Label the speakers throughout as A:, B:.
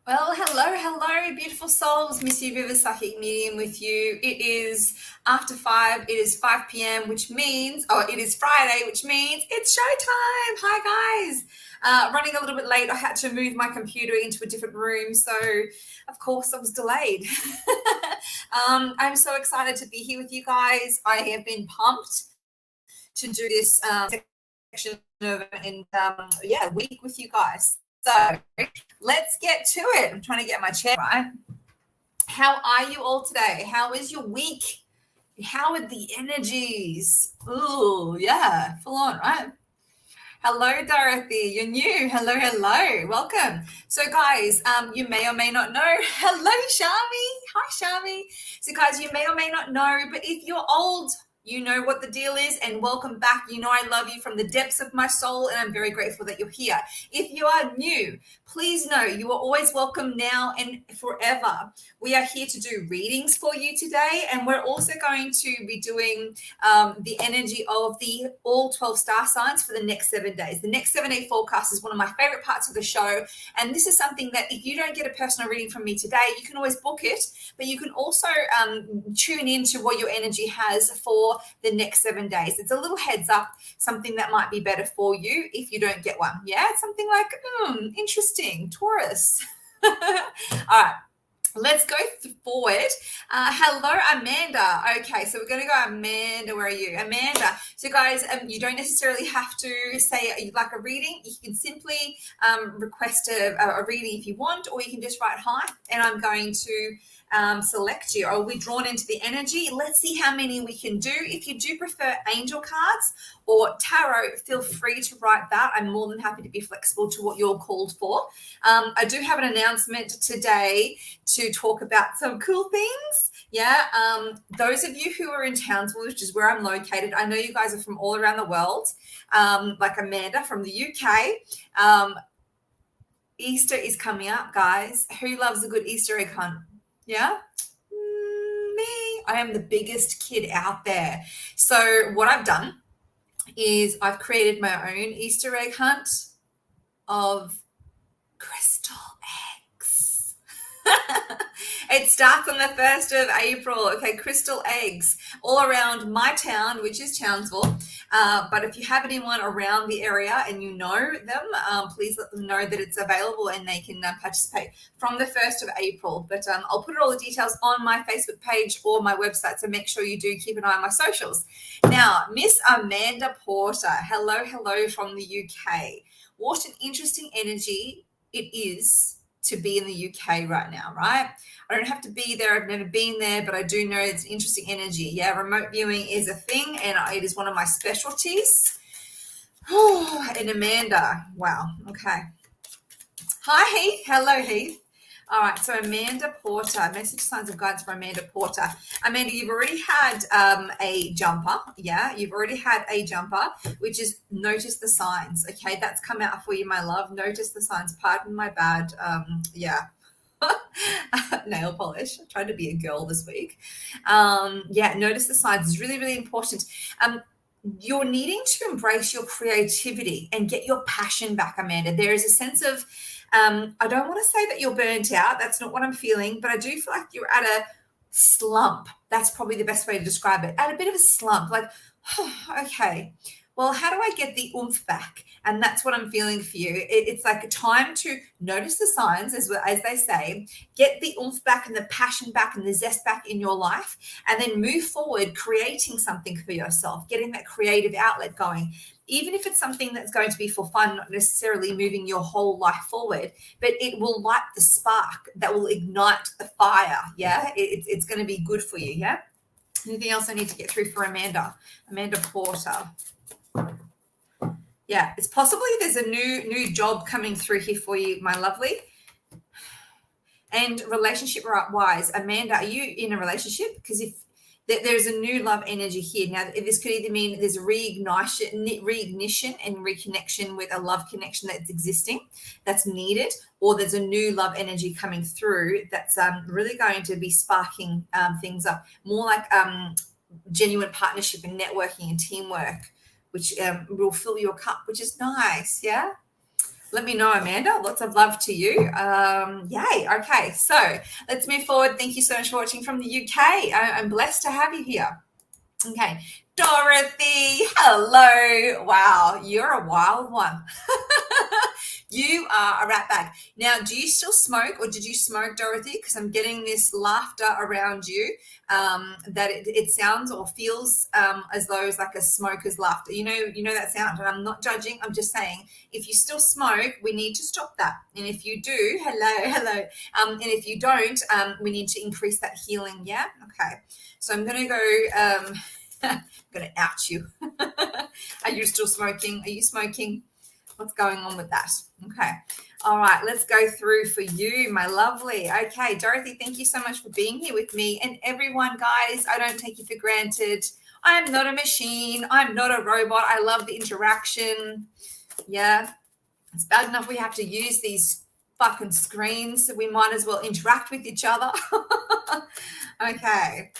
A: Well, hello, beautiful souls. Missy River Psychic Medium with you. It is after 5. It is 5 p.m., which means, it is Friday, which means it's showtime. Hi, guys. Running a little bit late. I had to move my computer into a different room. So, of course, I was delayed. I'm so excited to be here with you guys. I have been pumped to do this section of week with you guys. So let's get to it. I'm trying to get my chair right. How are you all today? How is your week? How are the energies? Ooh, yeah, full on, right? Hello, Dorothy. You're new. Hello. Welcome. So, guys, you may or may not know. Hello, Shami. Hi, Shami. So, guys, you may or may not know, but if you're old, you know what the deal is, and welcome back. You know I love you from the depths of my soul, and I'm very grateful that you're here. If you are new, please know you are always welcome now and forever. We are here to do readings for you today, and we're also going to be doing the energy of the all 12 star signs for the next 7 days. The next 7-day forecast is one of my favorite parts of the show, and this is something that if you don't get a personal reading from me today, you can always book it, but you can also tune into what your energy has for the next 7 days. It's a little heads up, something that might be better for you if you don't get one. Yeah, it's something like, interesting, Taurus. All right. Let's go forward. Hello, Amanda. Okay, so we're going to go, Amanda. Where are you? Amanda. So, guys, you don't necessarily have to say you'd like a reading. You can simply request a reading if you want, or you can just write hi, and I'm going to select you. Are we drawn into the energy? Let's see how many we can do. If you do prefer angel cards or tarot, feel free to write that. I'm more than happy to be flexible to what you're called for. I do have an announcement today to talk about some cool things. Yeah, those of you who are in Townsville, which is where I'm located, I know you guys are from all around the world, like Amanda from the UK. Easter is coming up, guys. Who loves a good Easter egg hunt? Yeah? Me. I am the biggest kid out there. So what I've done is I've created my own Easter egg hunt of crystal eggs. It starts on the 1st of April. Okay, crystal eggs all around my town, which is Townsville. But if you have anyone around the area and you know them, please let them know that it's available and they can participate from the 1st of April. But I'll put all the details on my Facebook page or my website, so make sure you do keep an eye on my socials. Now, Miss Amanda Porter, hello from the UK. What an interesting energy it is to be in the UK right now, right? I don't have to be there. I've never been there, but I do know it's an interesting energy. Yeah, remote viewing is a thing, and it is one of my specialties. And Amanda, wow, okay. Hi, Heath. Hello, Heath. All right, so Amanda Porter, message signs of guidance for Amanda Porter. Amanda, you've already had a jumper. Yeah, you've already had a jumper, which is notice the signs. Okay, that's come out for you, my love. Notice the signs. Pardon my bad. Yeah. Nail polish. I tried to be a girl this week. Notice the signs is really important. You're needing to embrace your creativity and get your passion back, Amanda. There is a sense of, I don't want to say that you're burnt out. That's not what I'm feeling, but I do feel like you're at a slump. That's probably the best way to describe it. At a bit of a slump, like, okay, well, how do I get the oomph back? And that's what I'm feeling for you. It's like a time to notice the signs, as they say, get the oomph back and the passion back and the zest back in your life, and then move forward, creating something for yourself, getting that creative outlet going. Even if it's something that's going to be for fun, not necessarily moving your whole life forward, but it will light the spark that will ignite the fire. Yeah, it's going to be good for you. Yeah. Anything else I need to get through for Amanda? Amanda Porter. Yeah, it's possibly there's a new job coming through here for you, my lovely. And relationship wise, Amanda, are you in a relationship? Because if there's a new love energy here. Now, this could either mean there's a reignition and reconnection with a love connection that's existing, that's needed, or there's a new love energy coming through that's really going to be sparking things up, more like genuine partnership and networking and teamwork, which will fill your cup, which is nice. Yeah. Let me know, Amanda. Lots of love to you. Yay. Okay, so let's move forward. Thank you so much for watching from the UK. I'm blessed to have you here. Okay, Dorothy, hello. Wow, you're a wild one. You are a rat bag. Now, do you still smoke, or did you smoke, Dorothy? Because I'm getting this laughter around you, that it sounds or feels as though it's like a smoker's laughter. You know that sound. And I'm not judging. I'm just saying, if you still smoke, we need to stop that. And if you do, hello. And if you don't, we need to increase that healing. Yeah. Okay. So I'm gonna go. I'm gonna out you. Are you still smoking? Are you smoking? What's going on with that? Okay. All right. Let's go through for you, my lovely. Okay. Dorothy, thank you so much for being here with me. And everyone, guys, I don't take you for granted. I'm not a machine. I'm not a robot. I love the interaction. Yeah. It's bad enough we have to use these fucking screens, so we might as well interact with each other. Okay.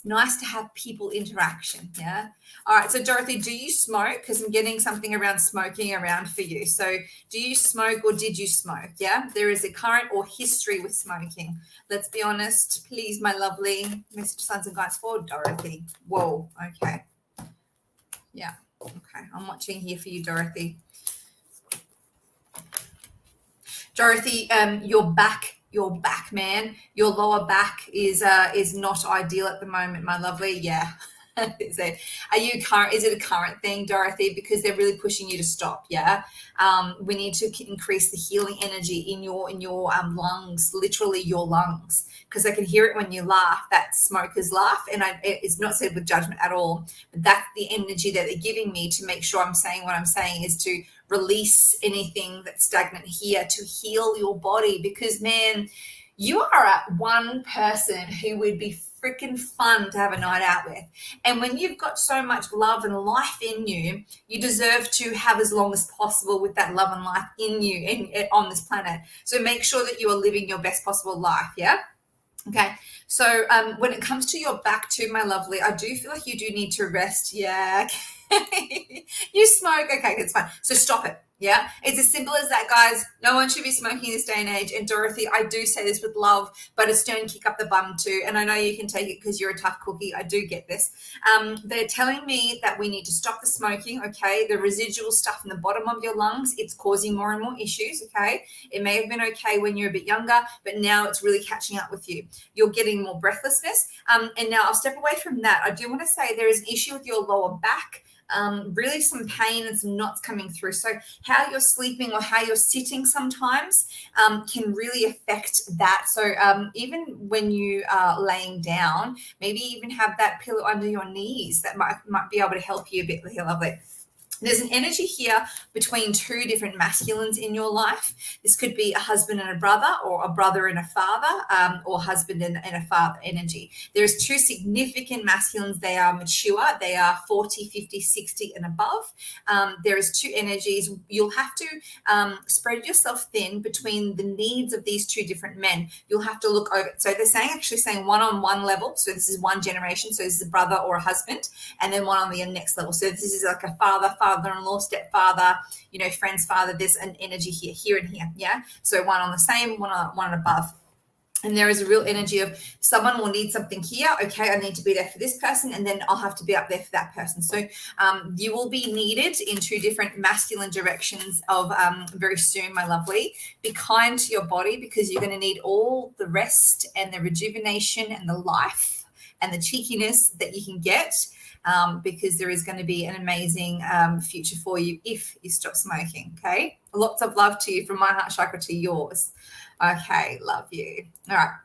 A: Nice to have people interaction. Yeah. All right. So Dorothy, do you smoke? Because I'm getting something around smoking around for you. So do you smoke, or did you smoke? Yeah. There is a current or history with smoking. Let's be honest, please, my lovely Mr. Sons and Guys for Dorothy. Whoa. Okay. Yeah. Okay. I'm watching here for you, Dorothy. Dorothy, your back, man, your lower back is not ideal at the moment, my lovely. Yeah. Is it a current thing, Dorothy? Because they're really pushing you to stop. Yeah. We need to increase the healing energy in your lungs, literally your lungs, because I can hear it when you laugh. That smoker's laugh, and it's not said with judgment at all. But that's the energy that they're giving me to make sure I'm saying what I'm saying, is to release anything that's stagnant here, to heal your body. Because, man, you are one person who would be freaking fun to have a night out with. And when you've got so much love and life in you, you deserve to have as long as possible with that love and life in you and on this planet. So make sure that you are living your best possible life. Yeah. Okay. So when it comes to your back too, my lovely, I do feel like you do need to rest. Yeah. You smoke. Okay, it's fine. So stop it. Yeah. It's as simple as that, guys. No one should be smoking this day and age. And Dorothy, I do say this with love, but a stern kick up the bum too. And I know you can take it because you're a tough cookie. I do get this. They're telling me that we need to stop the smoking. Okay. The residual stuff in the bottom of your lungs, it's causing more and more issues. Okay. It may have been okay when you're a bit younger, but now it's really catching up with you. You're getting more breathlessness. And now I'll step away from that. I do want to say there is an issue with your lower back. Really some pain and some knots coming through. So how you're sleeping or how you're sitting sometimes can really affect that. So even when you are laying down, maybe even have that pillow under your knees. That might be able to help you a bit here, lovely. There's an energy here between two different masculines in your life. This could be a husband and a brother, or a brother and a father, or husband and a father energy. There's two significant masculines. They are mature. They are 40, 50, 60 and above. There is two energies. You'll have to spread yourself thin between the needs of these two different men. You'll have to look over. So they're actually saying one-on-one level. So this is one generation. So this is a brother or a husband, and then one on the next level. So this is like a father-in-law, stepfather, friend's father. There's an energy here and here. Yeah. So one on the same, one above. And there is a real energy of someone will need something here. Okay, I need to be there for this person, and then I'll have to be up there for that person. So you will be needed in two different masculine directions of very soon, my lovely. Be kind to your body, because you're going to need all the rest and the rejuvenation and the life and the cheekiness that you can get. Because there is going to be an amazing future for you if you stop smoking. Okay. Lots of love to you from my heart chakra to yours. Okay. Love you. All right.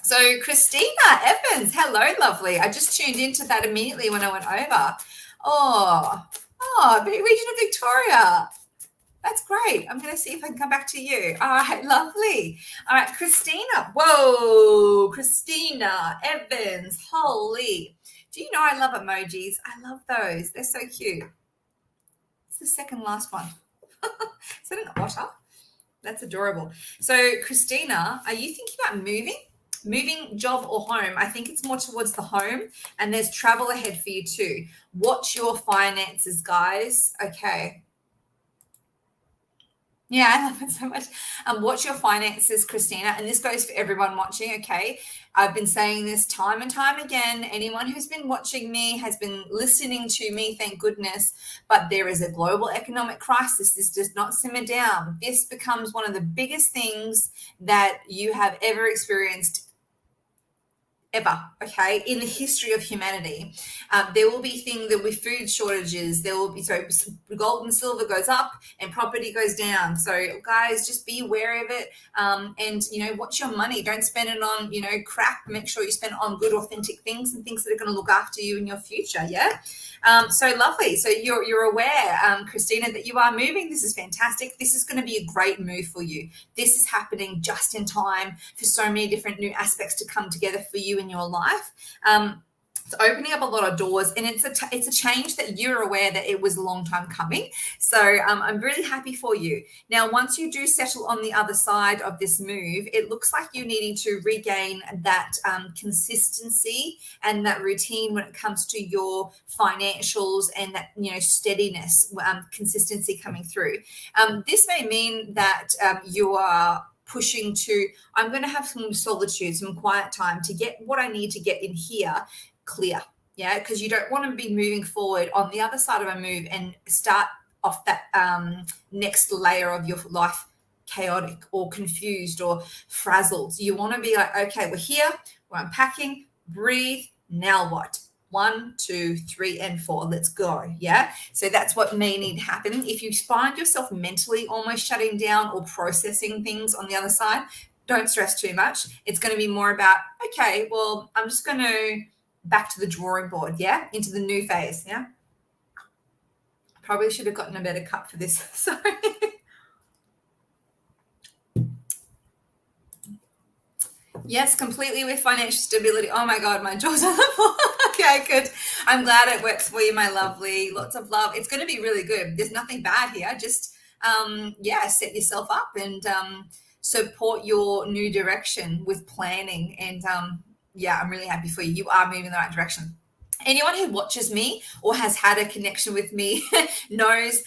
A: So Christina Evans, hello, lovely. I just tuned into that immediately when I went over. Oh, Region of Victoria. That's great. I'm going to see if I can come back to you. All right, lovely. All right, Christina. Whoa, Christina Evans. Holy. Do you know I love emojis? I love those. They're so cute. It's the second last one. Is that an otter? That's adorable. So, Christina, are you thinking about moving, job or home? I think it's more towards the home, and there's travel ahead for you too. Watch your finances, guys. Okay. Yeah, I love it so much. Watch your finances, Christina, and this goes for everyone watching. Okay, I've been saying this time and time again. Anyone who's been watching me has been listening to me, thank goodness. But there is a global economic crisis. This does not simmer down. This becomes one of the biggest things that you have ever experienced ever, okay, in the history of humanity. There will be things, there will be food shortages, there will be, so gold and silver goes up and property goes down. So guys, just be aware of it, and watch your money. Don't spend it on crap. Make sure you spend it on good authentic things and things that are going to look after you in your future. Yeah. So lovely. So you're aware, Christina, that you are moving. This is fantastic. This is going to be a great move for you. This is happening just in time for so many different new aspects to come together for you in your life. It's opening up a lot of doors, and it's a change that you're aware that it was a long time coming. So I'm really happy for you. Now, once you do settle on the other side of this move, it looks like you needing to regain that consistency and that routine when it comes to your financials and that steadiness, consistency coming through. This may mean that you are pushing to, I'm going to have some solitude, some quiet time to get what I need to get in here clear. Yeah, because you don't want to be moving forward on the other side of a move and start off that next layer of your life chaotic or confused or frazzled. You want to be like, okay, we're here, we're unpacking, breathe, now what? 1, 2, 3, and 4. Let's go. Yeah. So that's what may need to happen. If you find yourself mentally almost shutting down or processing things on the other side, don't stress too much. It's going to be more about, okay, well, I'm just going to back to the drawing board. Yeah. Into the new phase. Yeah. Probably should have gotten a better cup for this. Sorry. Yes, completely with financial stability. Oh my God, my jaw's on the floor. Okay, good. I'm glad it works for you, my lovely. Lots of love. It's going to be really good. There's nothing bad here. Just, set yourself up and support your new direction with planning. And I'm really happy for you. You are moving in the right direction. Anyone who watches me or has had a connection with me knows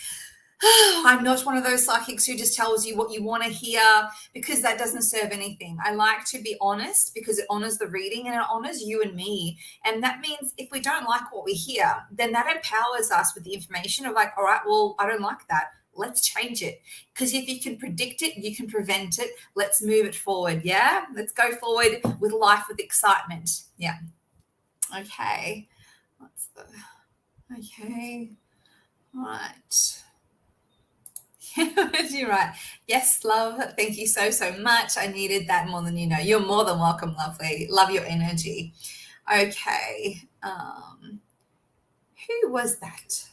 A: I'm not one of those psychics who just tells you what you want to hear, because that doesn't serve anything. I like to be honest because it honors the reading and it honors you and me. And that means if we don't like what we hear, then that empowers us with the information of like, all right, well, I don't like that. Let's change it. Because if you can predict it, you can prevent it. Let's move it forward. Yeah. Let's go forward with life with excitement. Yeah. Okay. Okay. All right. You're right. Yes, love. Thank you so, so much. I needed that more than you know. You're more than welcome, lovely. Love your energy. Okay. Who was that?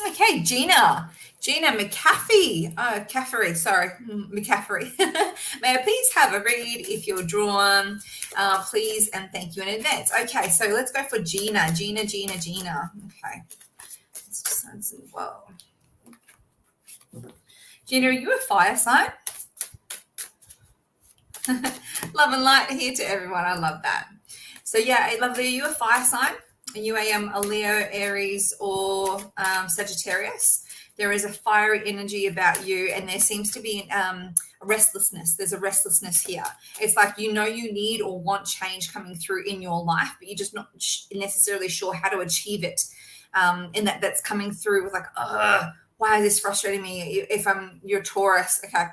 A: Okay, Gina. Gina McCaffrey. Caffery, sorry. McCaffrey. May I please have a read if you're drawn? Please and thank you in advance. Okay, so let's go for Gina. Gina. Okay. Whoa. Gina, are you a fire sign? Love and light here to everyone. I love that. So yeah, lovely. Are you a fire sign? Are you a Leo, Aries, or Sagittarius? There is a fiery energy about you, and there seems to be a restlessness. There's a restlessness here. It's like you need or want change coming through in your life, but you're just not necessarily sure how to achieve it. And that's coming through with like, why is this frustrating me? If you're Taurus, okay.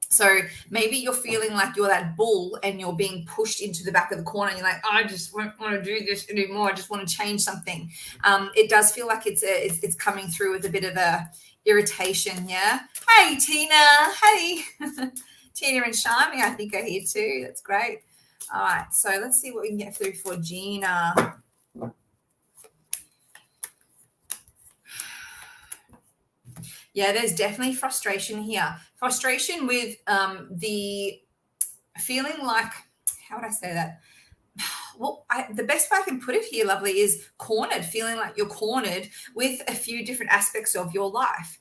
A: So maybe you're feeling like you're that bull and you're being pushed into the back of the corner. And you're like, I just won't want to do this anymore. I just want to change something. It does feel like it's coming through with a bit of a irritation. Yeah. Hey, Tina. Hey, Tina and Shami, I think are here too. That's great. All right. So let's see what we can get through for Gina. Yeah, there's definitely frustration here. Frustration with the feeling like, how would I say that? the best way I can put it here, lovely, is cornered, feeling like you're cornered with a few different aspects of your life.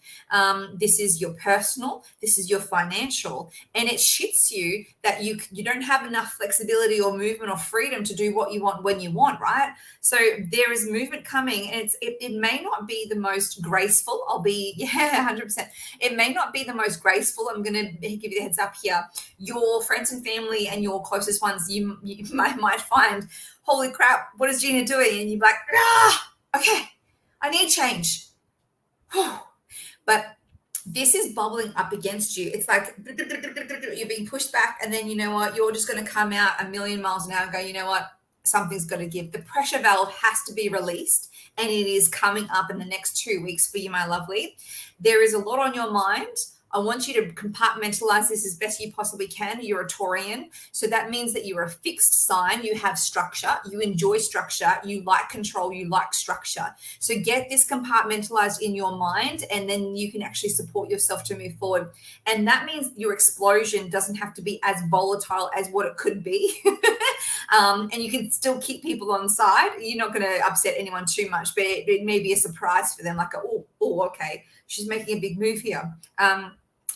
A: This is your personal, this is your financial, and it shits you that you don't have enough flexibility or movement or freedom to do what you want when you want, right? So there is movement coming, and it may not be the most graceful. I'll be 100%. It may not be the most graceful. I'm going to give you the heads up here. Your friends and family and your closest ones, you might find, holy crap, what is Gina doing? And you're like, okay, I need change. But this is bubbling up against you. It's like you're being pushed back, and then you know what? You're just going to come out a million miles an hour and go, you know what? Something's got to give. The pressure valve has to be released, and it is coming up in the next 2 weeks for you, my lovely. There is a lot on your mind. I want you to compartmentalize this as best you possibly can. You're a Taurian, so that means that you're a fixed sign. You have structure. You enjoy structure. You like control. You like structure. So get this compartmentalized in your mind, and then you can actually support yourself to move forward. And that means your explosion doesn't have to be as volatile as what it could be. And you can still keep people on side. You're not going to upset anyone too much, but it may be a surprise for them, like, okay, she's making a big move here.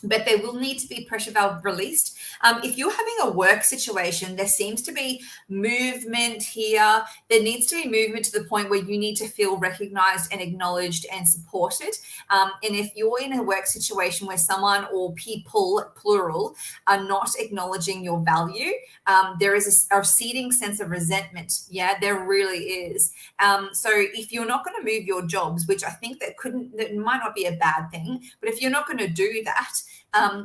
A: But there will need to be pressure valve released. If you're having a work situation, there seems to be movement here. There needs to be movement to the point where you need to feel recognized and acknowledged and supported. And if you're in a work situation where someone or people, plural, are not acknowledging your value, there is a receding sense of resentment. Yeah, there really is. So if you're not going to move your jobs, which I think that might not be a bad thing, but if you're not going to do that,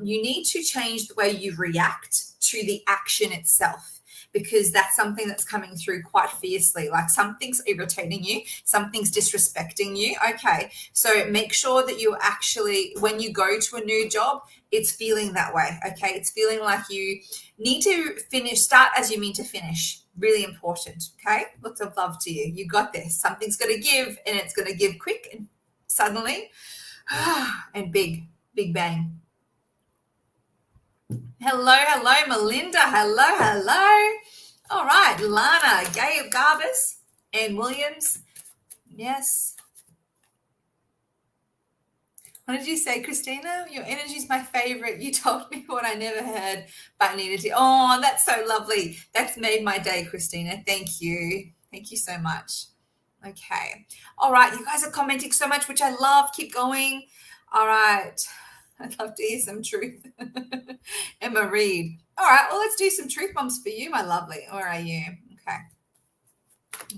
A: you need to change the way you react to the action itself, because that's something that's coming through quite fiercely. Like something's irritating you, something's disrespecting you. Okay, so make sure that you actually, when you go to a new job, it's feeling that way. Okay, it's feeling like you need to start as you mean to finish. Really important. Okay, lots of love to you. You got this. Something's going to give, and it's going to give quick and suddenly and big bang. Hello, Melinda. Hello. All right, Lana, Gay of Garbus, and Williams. Yes. What did you say, Christina? Your energy is my favorite. You told me what I never heard but needed to. Oh, that's so lovely. That's made my day, Christina. Thank you. Thank you so much. Okay. All right. You guys are commenting so much, which I love. Keep going. All right. I'd love to hear some truth. Emma Reed. All right. Well, let's do some truth bombs for you, my lovely. Where are you?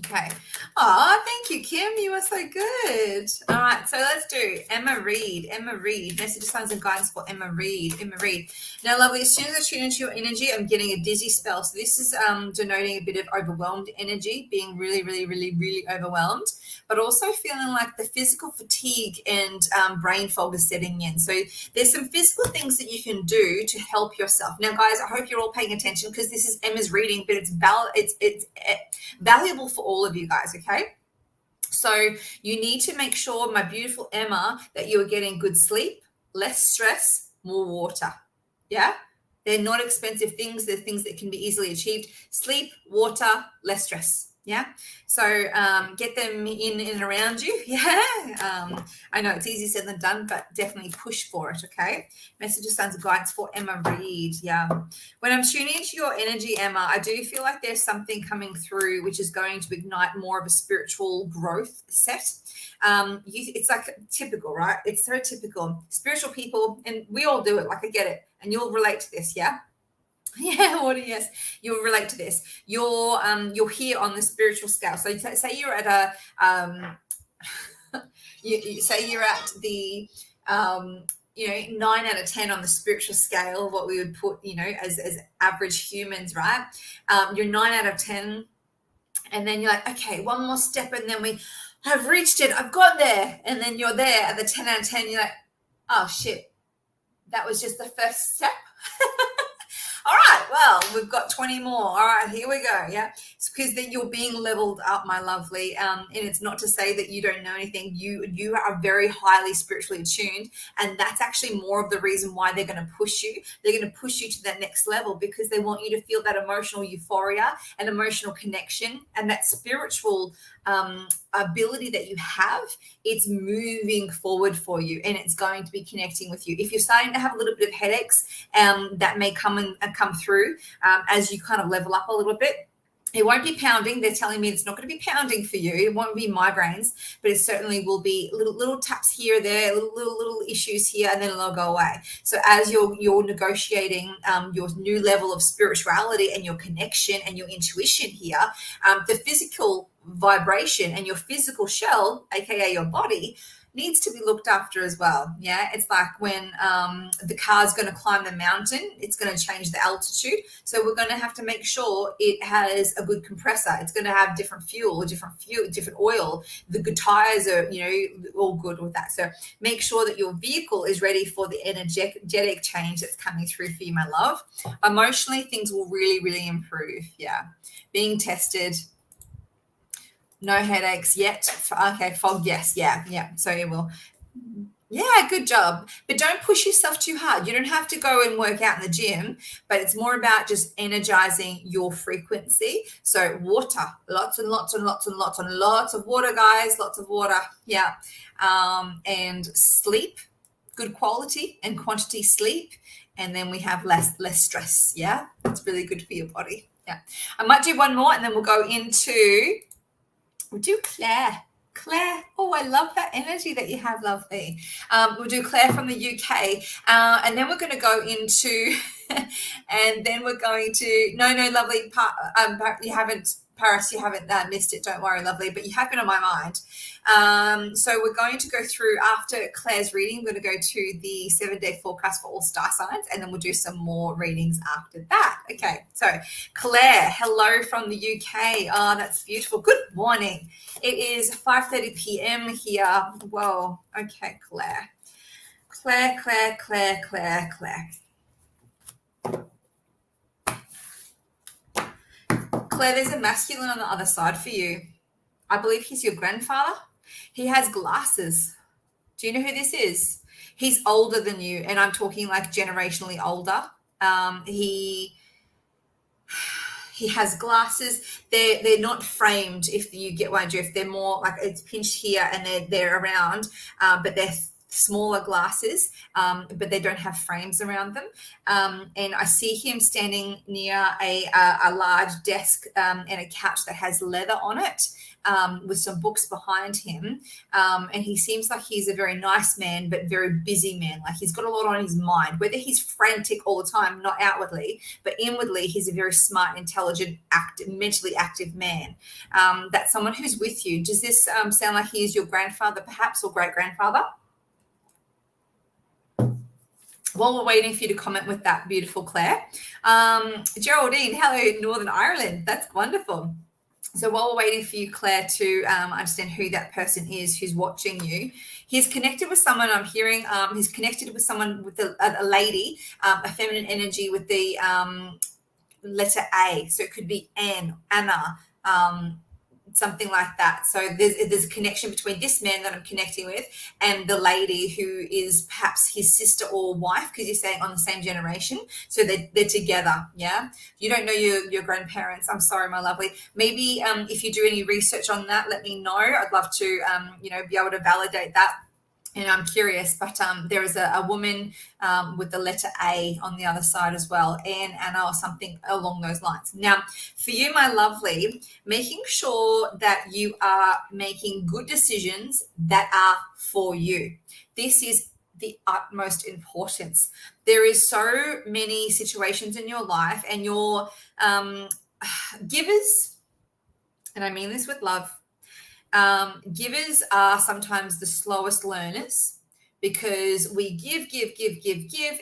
A: Okay. Oh, thank you, Kim. You are so good. All right, so let's do Emma Reed. Message, signs, and guidance for Emma Reed. Now, lovely, as soon as I tune into your energy, I'm getting a dizzy spell. So this is denoting a bit of overwhelmed energy, being really, really, really, really overwhelmed, but also feeling like the physical fatigue and brain fog is setting in. So there's some physical things that you can do to help yourself. Now, guys, I hope you're all paying attention, because this is Emma's reading, but it's valuable for all of you guys, okay? So you need to make sure, my beautiful Emma, that you are getting good sleep, less stress, more water. Yeah? They're not expensive things. They're things that can be easily achieved. Sleep, water, less stress. Yeah. So get them in and around you. Yeah. I know it's easier said than done, but definitely push for it. Okay. Messages, sons of guidance for Emma Reed. Yeah. When I'm tuning into your energy, Emma, I do feel like there's something coming through which is going to ignite more of a spiritual growth set. It's like typical, right? It's so typical. Spiritual people, and we all do it. Like, I get it. And you'll relate to this. Yeah. Yeah, water, yes. You'll relate to this. You're here on the spiritual scale. So say you're at a say you're at the 9 out of 10 on the spiritual scale, what we would put, as average humans, right? You're 9 out of 10, and then you're like, okay, one more step, and then we have reached it. I've got there, and then you're there at the 10 out of 10. You're like, oh shit, that was just the first step. All right, Well, we've got 20 more. All right, here we go. Yeah. It's because then you're being leveled up, my lovely. And it's not to say that you don't know anything. You are very highly spiritually attuned. And that's actually more of the reason why they're going to push you. They're going to push you to that next level because they want you to feel that emotional euphoria and emotional connection and that spiritual ability that you have. It's moving forward for you and it's going to be connecting with you. If you're starting to have a little bit of headaches, that may come through as you kind of level up a little bit. It won't be pounding. They're telling me it's not going to be pounding for you. It won't be migraines, but it certainly will be little taps here, there, little issues here, and then it'll go away. So as you're negotiating your new level of spirituality and your connection and your intuition here, the physical vibration and your physical shell, aka your body, needs to be looked after as well. Yeah, it's like when the car's going to climb the mountain, it's going to change the altitude. So we're going to have to make sure it has a good compressor. It's going to have different fuel, different oil. The good tires are, all good with that. So make sure that your vehicle is ready for the energetic change that's coming through for you, my love. Emotionally, things will really, really improve. Yeah, being tested. No headaches yet. Okay, fog, yes. Yeah. So you will. Yeah, good job. But don't push yourself too hard. You don't have to go and work out in the gym, but it's more about just energizing your frequency. So water, lots and lots and lots and lots and lots of water, guys, lots of water. Yeah. And sleep, good quality and quantity sleep. And then we have less stress. Yeah, it's really good for your body. Yeah. I might do one more and then we'll go into... We'll do Claire. Claire, oh, I love that energy that you have, lovely. We'll do Claire from the UK, and then we're going to go into, no, lovely. Paris, you haven't missed it. Don't worry, lovely, but you have been on my mind. So we're going to go through, after Claire's reading, we're going to go to the 7-day forecast for all star signs, and then we'll do some more readings after that. Okay, so Claire, hello from the UK. Oh, that's beautiful. Good morning. It is 5:30 p.m. here. Whoa. Okay, Claire. Claire, there's a masculine on the other side for you. I believe he's your grandfather. He has glasses. Do you know who this is? He's older than you, and I'm talking like generationally older. He has glasses. They're not framed, if you get what I do. If they're more like it's pinched here and they're around, but they're smaller glasses, but they don't have frames around them. And I see him standing near a large desk and a couch that has leather on it, with some books behind him. And he seems like he's a very nice man, but very busy man. Like he's got a lot on his mind, whether he's frantic all the time, not outwardly, but inwardly, he's a very smart, intelligent, mentally active man. That's someone who's with you. Does this sound like he is your grandfather, perhaps, or great-grandfather? While we're waiting for you to comment with that, beautiful Claire. Geraldine, hello, Northern Ireland. That's wonderful. So while we're waiting for you, Claire, to understand who that person is who's watching you, he's connected with someone. I'm hearing he's connected with someone, with a lady, a feminine energy with the letter A. So it could be Anna, something like that. So there's a connection between this man that I'm connecting with and the lady who is perhaps his sister or wife, because you're saying on the same generation. So they're together. Yeah. You don't know your grandparents. I'm sorry, my lovely. Maybe if you do any research on that, let me know. I'd love to, be able to validate that. And I'm curious, but there is a woman with the letter A on the other side as well, Anna or something along those lines. Now, for you, my lovely, making sure that you are making good decisions that are for you. This is the utmost importance. There is so many situations in your life, and your givers, and I mean this with love, givers are sometimes the slowest learners, because we give,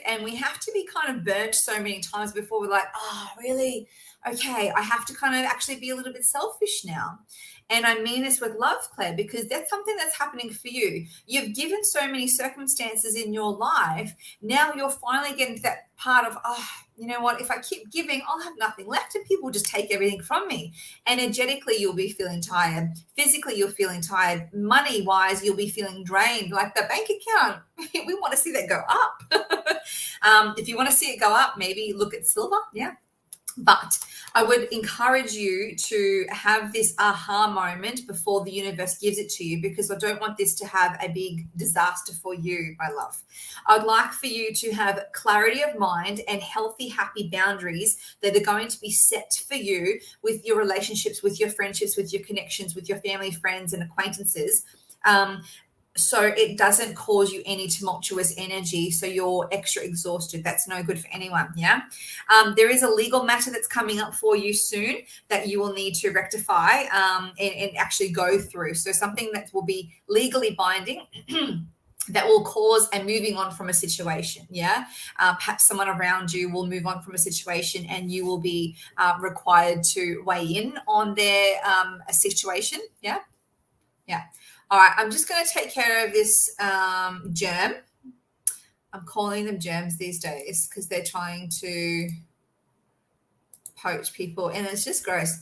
A: and we have to be kind of burnt so many times before we're like, oh, really? Okay, I have to kind of actually be a little bit selfish now. And I mean this with love, Claire, because that's something that's happening for you. You've given so many circumstances in your life. Now you're finally getting to that part of, oh, you know what? If I keep giving, I'll have nothing left and people just take everything from me. Energetically, you'll be feeling tired. Physically, you're feeling tired. Money wise, you'll be feeling drained. Like the bank account, we want to see that go up. If you want to see it go up, maybe look at silver. Yeah. But I would encourage you to have this aha moment before the universe gives it to you, because I don't want this to have a big disaster for you, my love. I'd like for you to have clarity of mind and healthy, happy boundaries that are going to be set for you with your relationships, with your friendships, with your connections, with your family, friends, and acquaintances. So it doesn't cause you any tumultuous energy, so you're extra exhausted. That's no good for anyone. Yeah. There is a legal matter that's coming up for you soon that you will need to rectify and actually go through. So something that will be legally binding that will cause a moving on from a situation. Yeah. Perhaps someone around you will move on from a situation and you will be required to weigh in on their situation. Yeah. Yeah. All right, I'm just going to take care of this germ. I'm calling them germs these days because they're trying to poach people, and it's just gross.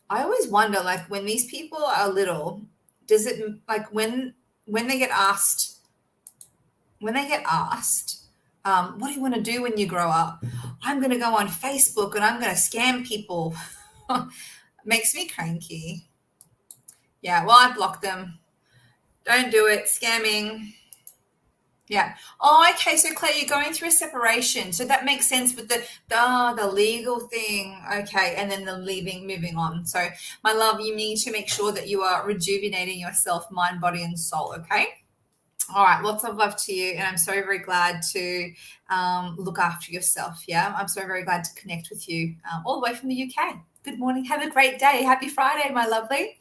A: I always wonder, like, when these people are little, does it, like, when they get asked, what do you want to do when you grow up? I'm going to go on Facebook and I'm going to scam people. Makes me cranky. Yeah, well, I blocked them. Don't do it. Scamming. Yeah. Oh, okay. So Claire, you're going through a separation. So that makes sense with the legal thing. Okay. And then the moving on. So my love, you need to make sure that you are rejuvenating yourself, mind, body, and soul. Okay. All right. Lots of love to you. And I'm so very glad to look after yourself. Yeah. I'm so very glad to connect with you all the way from the UK. Good morning. Have a great day. Happy Friday, my lovely.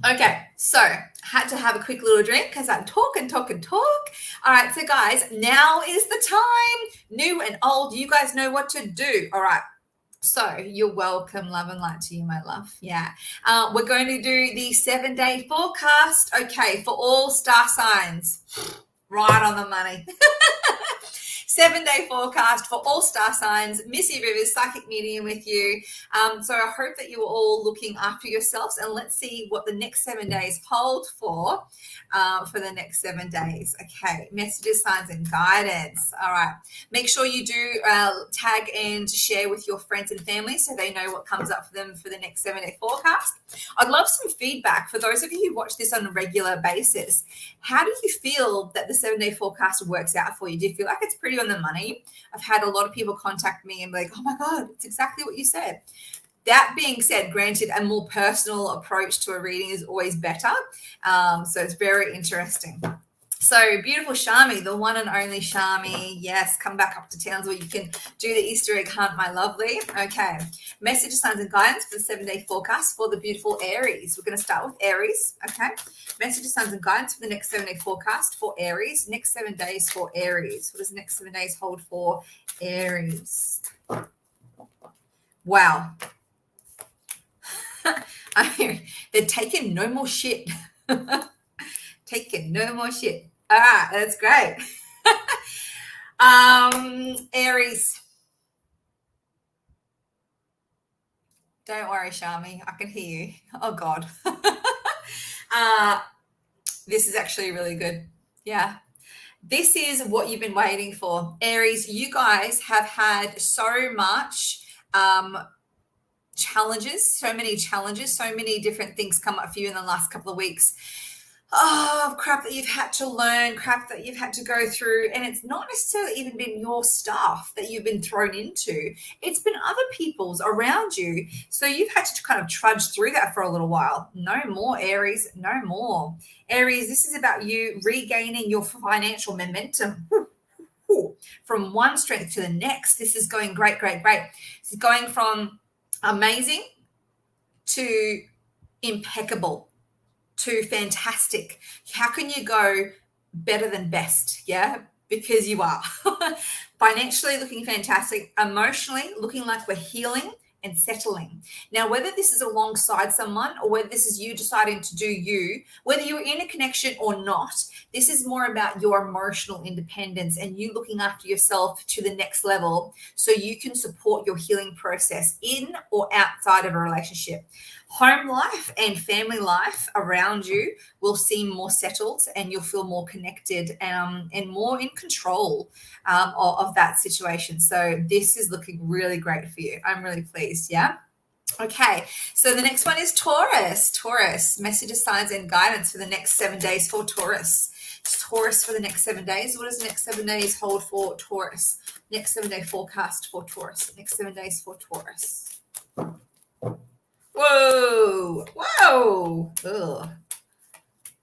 A: Okay, so had to have a quick little drink because I'm talk. All right, so guys, now is the time. New and old, you guys know what to do. All right, so you're welcome. Love and light to you, my love. Yeah, we're going to do the 7-day forecast. Okay, for all star signs. Right on the money. 7-day forecast for all star signs. Missy Rivers, psychic medium with you. So I hope that you are all looking after yourselves, and let's see what the next 7 days hold for the next 7 days. Okay, messages, signs, and guidance. All right, make sure you do tag and share with your friends and family so they know what comes up for them for the next 7-day forecast. I'd love some feedback for those of you who watch this on a regular basis. How do you feel that the 7-day forecast works out for you? Do you feel like it's pretty on the money? I've had a lot of people contact me and be like, oh my God, it's exactly what you said. That being said, granted, a more personal approach to a reading is always better. So it's very interesting. So beautiful Shami, the one and only Shami. Yes, come back up to Townsville. You can do the Easter egg hunt, my lovely. Okay, message, signs, and guidance for the 7-day forecast for the beautiful Aries. We're going to start with Aries. Okay, message, signs, and guidance for the next 7-day forecast for Aries. Next 7 days for Aries. What does the next 7 days hold for Aries? Wow. I mean, they're taking no more shit. Taking no more shit. All right, that's great. Aries. Don't worry, Shami. I can hear you. Oh, God. This is actually really good. Yeah. This is what you've been waiting for. Aries, you guys have had so much challenges, so many different things come up for you in the last couple of weeks. Oh, crap that you've had to learn, crap that you've had to go through. And it's not necessarily even been your stuff that you've been thrown into. It's been other people's around you. So you've had to kind of trudge through that for a little while. No more, Aries, no more. Aries, this is about you regaining your financial momentum from one strength to the next. This is going great. This is going from amazing to impeccable to fantastic. How can you go better than best? Yeah, because you are. Financially looking fantastic, emotionally looking like we're healing and settling. Now, whether this is alongside someone or whether this is you deciding to do you, whether you're in a connection or not, this is more about your emotional independence and you looking after yourself to the next level so you can support your healing process in or outside of a relationship. Home life and family life around you will seem more settled and you'll feel more connected and more in control of that situation. So this is looking really great for you. I'm really pleased. Yeah. Okay, so the next one is Taurus. Taurus, messages, signs, and guidance for the next 7 days for Taurus. Taurus for the next 7 days. What does the next 7 days hold for Taurus? Next 7 day forecast for Taurus. Next 7 days for Taurus. Whoa, whoa. Ugh.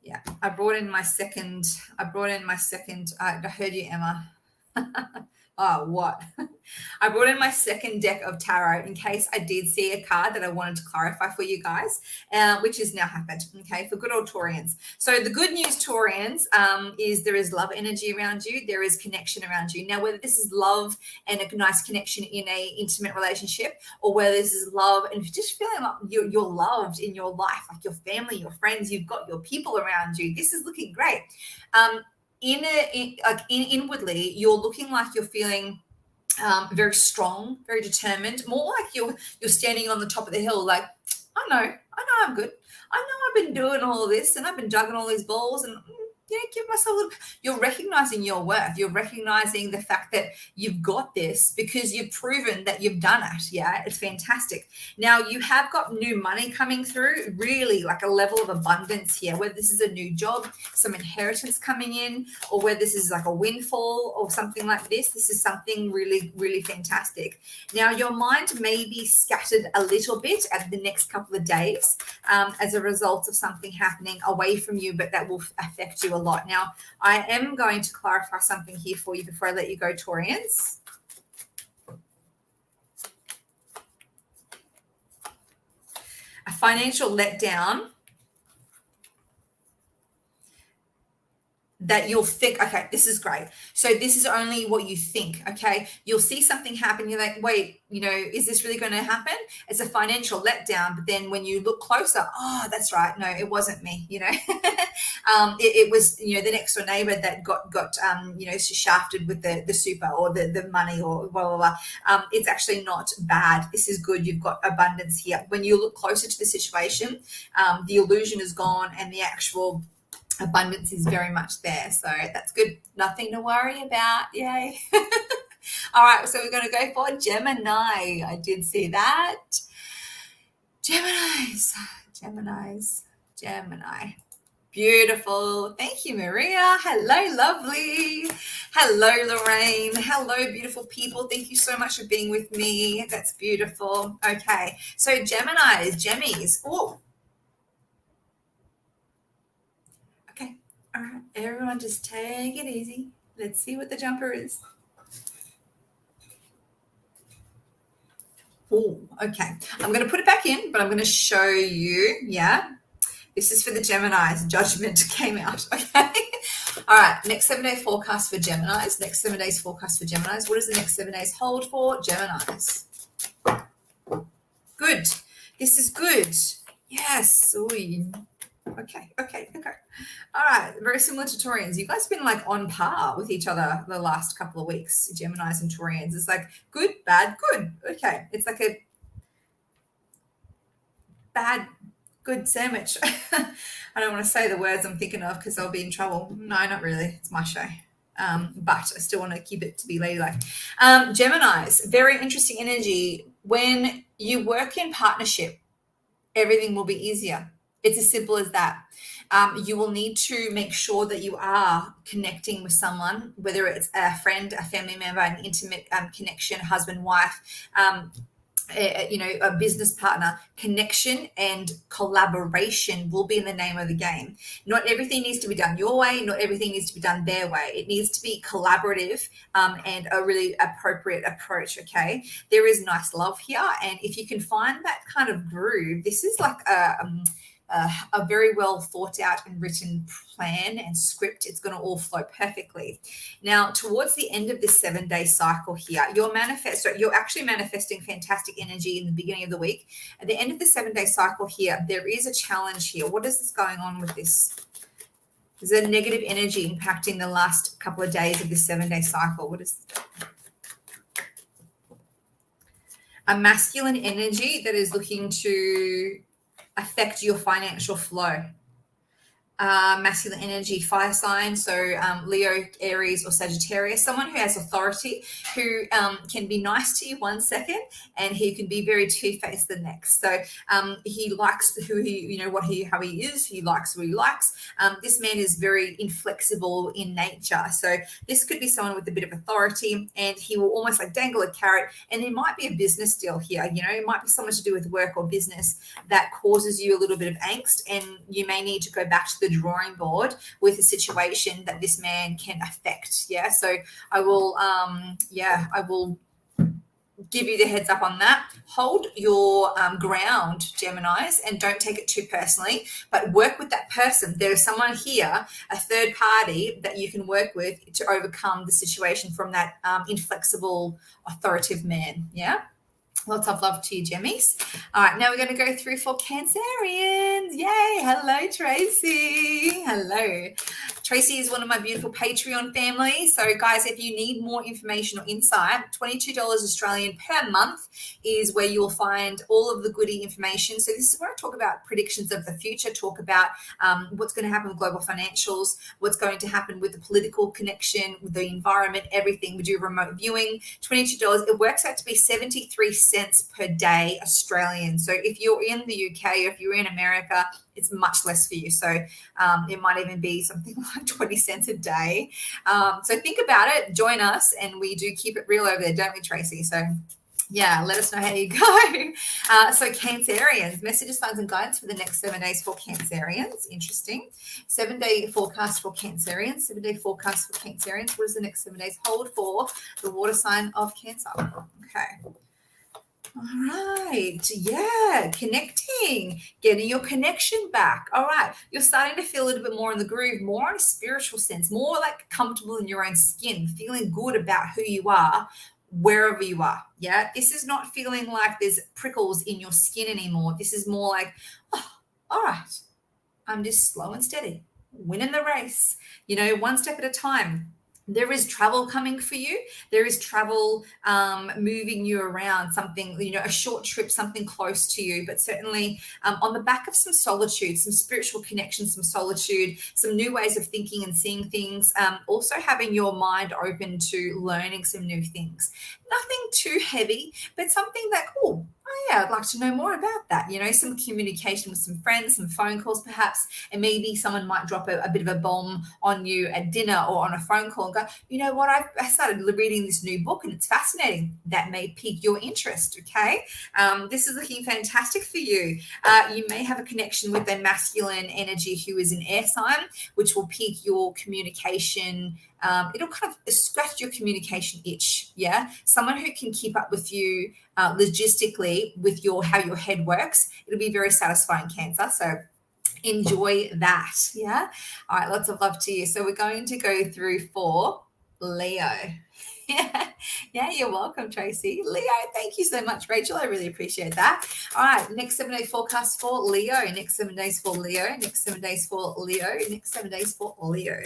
A: Yeah, I brought in my second. I heard you, Emma. Oh, what? I brought in my second deck of tarot in case I did see a card that I wanted to clarify for you guys, which has now happened, okay, for good old Taurians. So the good news, Taurians, is there is love energy around you. There is connection around you. Now, whether this is love and a nice connection in a intimate relationship or whether this is love and just feeling like you're loved in your life, like your family, your friends, you've got your people around you, this is looking great. Inwardly, you're looking like you're feeling very strong, very determined, more like you're standing on the top of the hill, like, I know I'm good. I know I've been doing all of this and I've been juggling all these balls and give myself a little. You're recognizing your worth. You're recognizing the fact that you've got this because you've proven that you've done it. Yeah, it's fantastic. Now you have got new money coming through, really like a level of abundance here, whether this is a new job, some inheritance coming in, or whether this is like a windfall or something like this. This is something really, really fantastic. Now your mind may be scattered a little bit at the next couple of days as a result of something happening away from you, but that will affect you a lot. Now, I am going to clarify something here for you before I let you go, Taurians. A financial letdown that you'll think, okay, this is great. So this is only what you think, okay? You'll see something happen. You're like, wait, is this really going to happen? It's a financial letdown. But then when you look closer, oh, that's right. No, it wasn't me, it was, the next door neighbor that got shafted with the super or the money or blah, blah, blah. It's actually not bad. This is good. You've got abundance here. When you look closer to the situation, the illusion is gone and the actual abundance is very much there. So that's good. Nothing to worry about. Yay. All right. So we're going to go for Gemini. I did see that. Gemini. Beautiful. Thank you, Maria. Hello, lovely. Hello, Lorraine. Hello, beautiful people. Thank you so much for being with me. That's beautiful. Okay. So Gemmies. Oh, all right, everyone just take it easy. Let's see what the jumper is. Oh, okay. I'm going to put it back in, but I'm going to show you. Yeah. This is for the Geminis. Judgment came out. Okay. All right. Next 7 day forecast for Geminis. Next 7 days forecast for Geminis. What does the next 7 days hold for Geminis? Good. This is good. Yes. Ooh. Okay. All right. Very similar to Taurians. You guys have been like on par with each other the last couple of weeks, Geminis and Taurians. It's like good, bad, good. Okay. It's like a bad, good sandwich. I don't want to say the words I'm thinking of because I'll be in trouble. No, not really. It's my show. But I still want to keep it to be ladylike. Geminis, very interesting energy. When you work in partnership, everything will be easier. It's as simple as that. You will need to make sure that you are connecting with someone, whether it's a friend, a family member, an intimate connection, husband, wife, a business partner. Connection and collaboration will be in the name of the game. Not everything needs to be done your way. Not everything needs to be done their way. It needs to be collaborative and a really appropriate approach, okay? There is nice love here. And if you can find that kind of groove, this is like a very well thought out and written plan and script. It's going to all flow perfectly. Now, towards the end of this 7-day cycle here, you're actually manifesting fantastic energy in the beginning of the week. At the end of the 7-day cycle here, there is a challenge here. What is this going on with this? There's a negative energy impacting the last couple of days of this 7-day cycle. What is a masculine energy that is looking to affect your financial flow? Masculine energy, fire sign, so Leo, Aries, or Sagittarius, someone who has authority, who can be nice to you one second and he can be very two-faced the next. So he likes how he is, he likes what he likes. This man is very inflexible in nature. So this could be someone with a bit of authority, and he will almost like dangle a carrot, and it might be a business deal here. It might be something to do with work or business that causes you a little bit of angst, and you may need to go back to the drawing board with a situation that this man can affect. So I will give you the heads up on that. Hold your ground, Geminis, and don't take it too personally, but work with that person. There is someone here, a third party that you can work with to overcome the situation from that inflexible, authoritative man. Lots of love to you, Gemmies. All right, now we're going to go through for Cancerians. Yay. Hello, Tracy. Hello. Tracy is one of my beautiful Patreon family. So, guys, if you need more information or insight, $22 Australian per month is where you'll find all of the goodie information. So this is where I talk about predictions of the future, talk about what's going to happen with global financials, what's going to happen with the political connection, with the environment, everything. We do remote viewing, $22. It works out to be 73 cents per day Australian. So if you're in the UK, or if you're in America, it's much less for you. So it might even be something like 20 cents a day. So think about it, join us, and we do keep it real over there, don't we, Tracy? So yeah, let us know how you go. So Cancerians, messages, signs and guidance for the next 7 days for Cancerians. Interesting. 7-day forecast for Cancerians. 7-day forecast for Cancerians. What does the next 7 days hold for the water sign of Cancer? Okay. All right. Yeah. Connecting, getting your connection back. All right. You're starting to feel a little bit more in the groove, more in a spiritual sense, more like comfortable in your own skin, feeling good about who you are wherever you are. Yeah. This is not feeling like there's prickles in your skin anymore. This is more like, oh, all right. I'm just slow and steady, winning the race, one step at a time. There is travel coming for you. There is travel moving you around, something, a short trip, something close to you, but certainly on the back of some solitude, some spiritual connection, some solitude, some new ways of thinking and seeing things, also having your mind open to learning some new things. Nothing too heavy, but something that, oh yeah, I'd like to know more about that. Some communication with some friends, some phone calls perhaps, and maybe someone might drop a bit of a bomb on you at dinner or on a phone call and go, you know what, I started reading this new book and it's fascinating. That may pique your interest, okay? This is looking fantastic for you. You may have a connection with a masculine energy who is an air sign, which will pique your communication. It'll kind of scratch your communication itch, yeah? Someone who can keep up with you logistically with how your head works. It'll be very satisfying, Cancer. So enjoy that, yeah? All right, lots of love to you. So we're going to go through for Leo. Yeah, you're welcome, Tracy. Leo, thank you so much, Rachel. I really appreciate that. All right, next 7-day forecast for Leo. Next 7 days for Leo. Next 7 days for Leo. Next 7 days for Leo.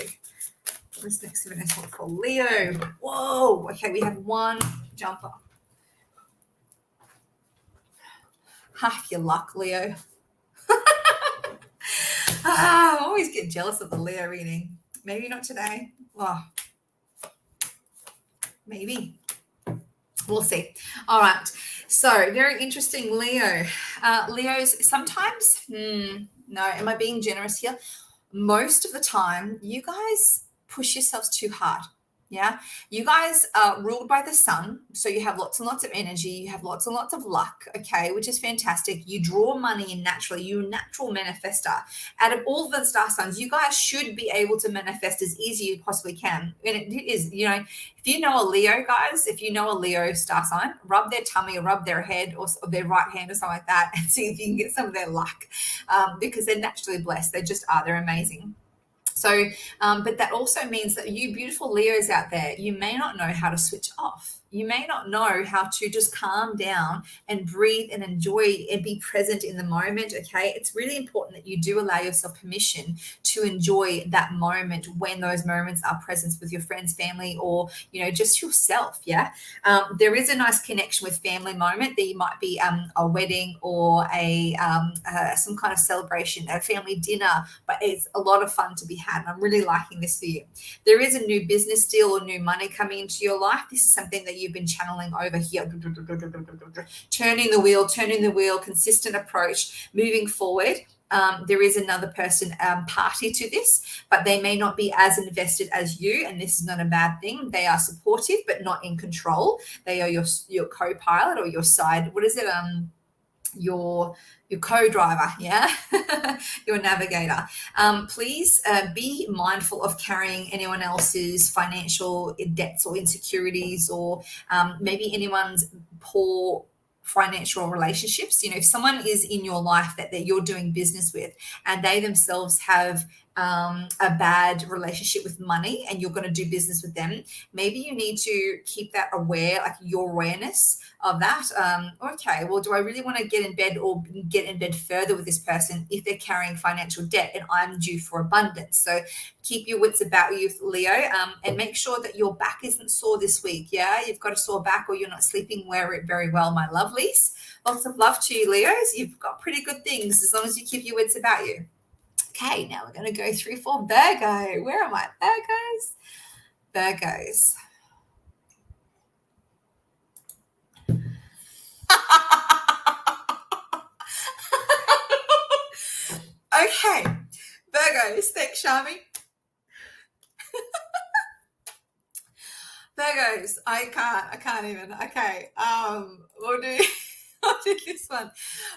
A: What's next 7 days for Leo? Whoa. Okay, we have one jumper. Half your luck, Leo. I always get jealous of the Leo reading. Maybe not today. Oh, maybe. We'll see. All right. So very interesting, Leo. Leos, sometimes, no, am I being generous here? Most of the time, you guys push yourselves too hard. Yeah, you guys are ruled by the sun, so you have lots and lots of energy, you have lots and lots of luck, okay, which is fantastic. You draw money in naturally, you're a natural manifester. Out of all the star signs, you guys should be able to manifest as easy as you possibly can. And it is, if you know a Leo, guys, if you know a Leo star sign, rub their tummy or rub their head or their right hand or something like that and see if you can get some of their luck, because they're naturally blessed. They just are, they're amazing. So, but that also means that you beautiful Leos out there, you may not know how to switch off. You may not know how to just calm down and breathe and enjoy and be present in the moment. Okay. It's really important that you do allow yourself permission to enjoy that moment when those moments are present with your friends, family, or, just yourself. Yeah. There is a nice connection with family moment. There might be a wedding or some kind of celebration, a family dinner, but it's a lot of fun to be had. And I'm really liking this for you. There is a new business deal or new money coming into your life. This is something that you've been channeling over here. Turning the wheel, consistent approach, moving forward. There is another person party to this, but they may not be as invested as you, and this is not a bad thing. They are supportive, but not in control. They are your co-pilot or your side. What is it? Your co-driver, yeah, your navigator. Please be mindful of carrying anyone else's financial debts or insecurities, or maybe anyone's poor financial relationships. If someone is in your life that you're doing business with and they themselves have a bad relationship with money and you're going to do business with them, maybe you need to keep that aware, like your awareness of that. Okay, well, do I really want to get in bed further with this person if they're carrying financial debt and I'm due for abundance? So keep your wits about you, Leo, and make sure that your back isn't sore this week. Yeah, you've got a sore back or you're not sleeping very well, my lovelies. Lots of love to you, Leos. You've got pretty good things as long as you keep your wits about you. Okay, now we're going to go through for Virgo. Where am I? Virgos. Okay, Virgos. Thanks, Shami. Virgos. I can't even. Okay. We'll do. I'll do this one.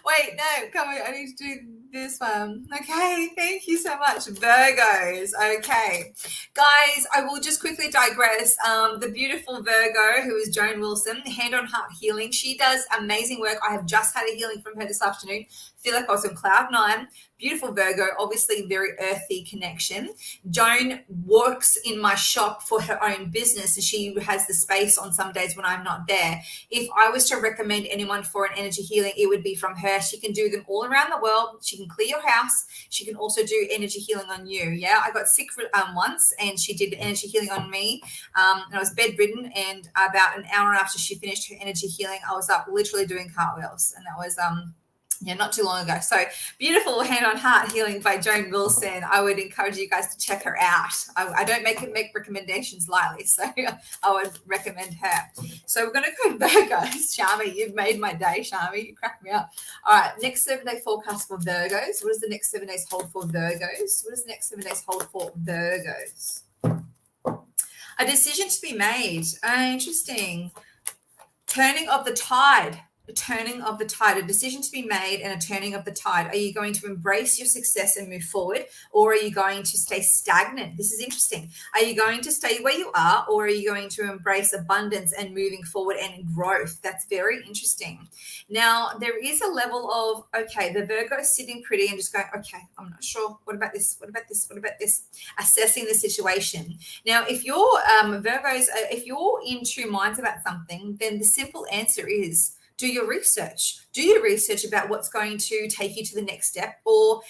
A: Wait, no, come on. I need to do this one. Okay, thank you so much, Virgos. Okay, guys, I will just quickly digress. The beautiful Virgo, who is Joan Wilson, Hand on Heart Healing. She does amazing work. I have just had a healing from her this afternoon. Feel like I was on cloud nine. Beautiful Virgo, obviously very earthy connection. Joan works in my shop for her own business, and she has the space on some days when I'm not there. If I was to recommend anyone for an energy healing, it would be from her. She can do them all around the world. She can clear your house. She can also do energy healing on you. Yeah, I got sick once, and she did energy healing on me. And I was bedridden, and about an hour after she finished her energy healing, I was up literally doing cartwheels, and that was not too long ago. So beautiful Hand on Heart Healing by Joan Wilson. I would encourage you guys to check her out. I don't make recommendations lightly, so I would recommend her. So we're going to go Virgos. Shami, you've made my day, Shami. You cracked me up. All right, next 7-day forecast for Virgos. What does the next 7 days hold for Virgos? What does the next 7 days hold for Virgos? A decision to be made. Interesting. Turning of the tide. A turning of the tide, a decision to be made and a turning of the tide. Are you going to embrace your success and move forward, or are you going to stay stagnant? This is interesting. Are you going to stay where you are, or are you going to embrace abundance and moving forward and growth? That's very interesting. Now, there is a level of, okay, the Virgo is sitting pretty and just going, okay, I'm not sure. What about this? What about this? What about this? Assessing the situation. Now, if you're Virgos, if you're in two minds about something, then the simple answer is, do your research. Do your research about what's going to take you to the next step, or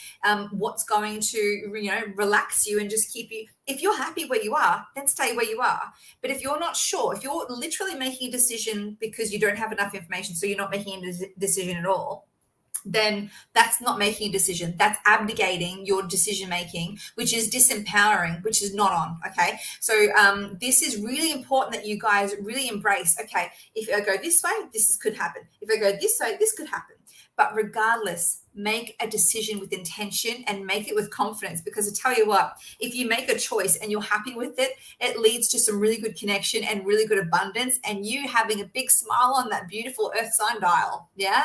A: what's going to, relax you and just keep you. If you're happy where you are, then stay where you are. But if you're not sure, if you're literally making a decision because you don't have enough information, so you're not making a decision at all, then that's not making a decision. That's abdicating your decision making, which is disempowering, which is not on. Okay. So this is really important that you guys really embrace, okay, if I go this way, this could happen. If I go this way, this could happen. But regardless, make a decision with intention and make it with confidence, because I tell you what, if you make a choice and you're happy with it, it leads to some really good connection and really good abundance, and you having a big smile on that beautiful earth sign dial. Yeah.